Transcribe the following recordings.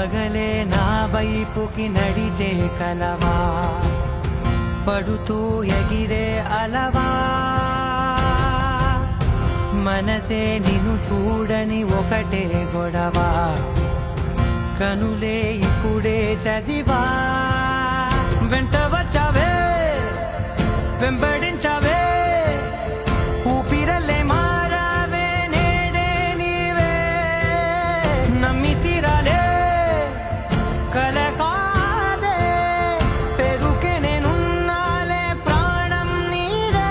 పగలే నా వైపుకి నడిచే కలవా పడుతూ ఎగిరే అలవా మనసే నిన్ను చూడని ఒకటే గొడవ కనులే ఇప్పుడే చదివా వెంట వచ్చావే వెంబడించావే ఊపిరలే మారావే నేడే నీవే నమ్మి తీరాలే కల కాదే పెరుకే నేనున్నాలే ప్రాణం నీదే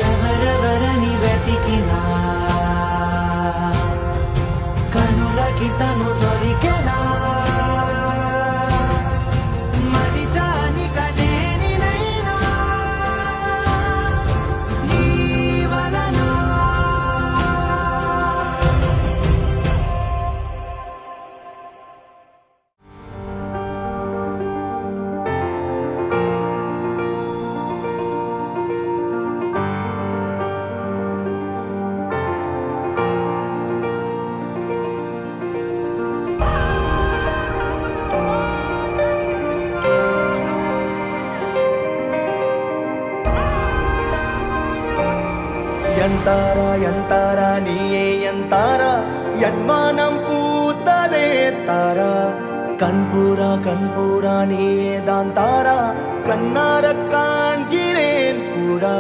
ఎవరెవరని వెతికినా కనులకి తను దొరికెనా ಎಂತಾರ ಎಂತಾರ ನೀಯೇ ಎಂತಾರ ಎನ್ಮಾನಂ ಪೂತದೆ ತಾರ கண்பூரா நீயே தான் தாரா கண்ணார காண்கிறேன் கூடா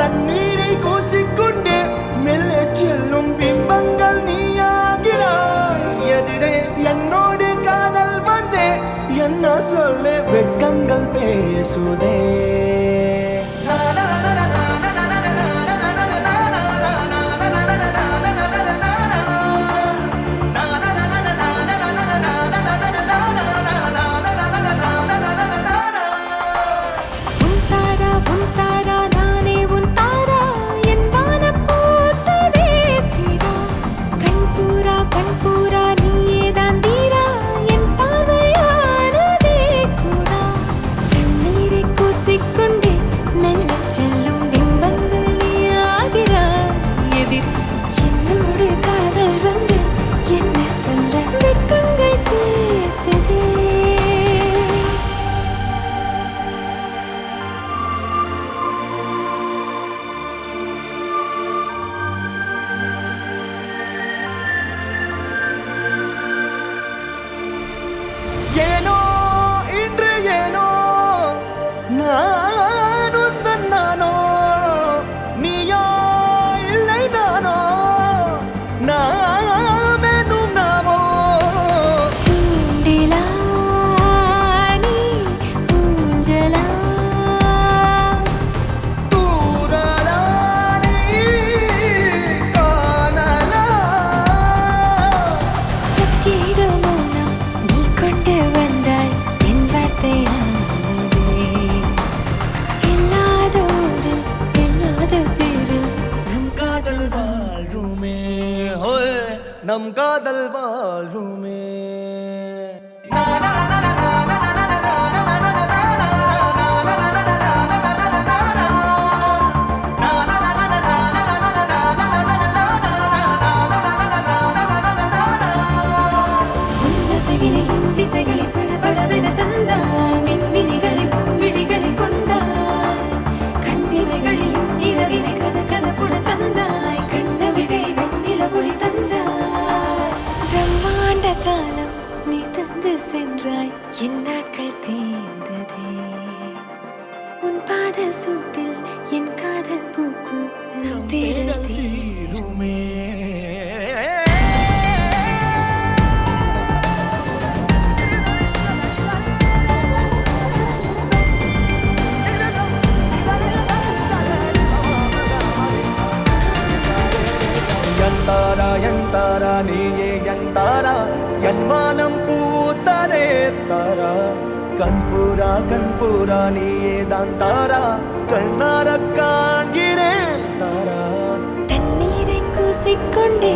தண்ணீரை கூசிக்கொண்டே மெல்ல செல்லும் பிம்பங்கள் நீயாகிறாய் எதிரே என்னோடு காதல் வந்தே என்ன சொல்ல வெட்கங்கள் பேசுதே நம் காதல் வாழ்வுமே திசைகளை படபடவென தந்தாய் மின்மினிகளை விழிகளில் கொண்டாய் கண்ணிமைகளில் இரவினை கதகதப்புட தந்தாய் கண்ணவிடை வெண்ணில ஒளி தந்தாய் பிரம்மாண்ட காலம் நீ தந்து சென்றாய் என் நாட்கள் தீர்ந்ததே உன் பாத சூட்டில் என் காதல் பூக்கும் நம் தேடல் தீருமே ಎಂತಾರ ನೀಯೇ ಎಂತಾರ ಎನ್ಮಾನಂ பூத்ததே தாரா கண்பூரா நீயே தான் தாரா கண்ணார காண்கிறேன் தாரா தண்ணீரை கூசிக்கொண்டே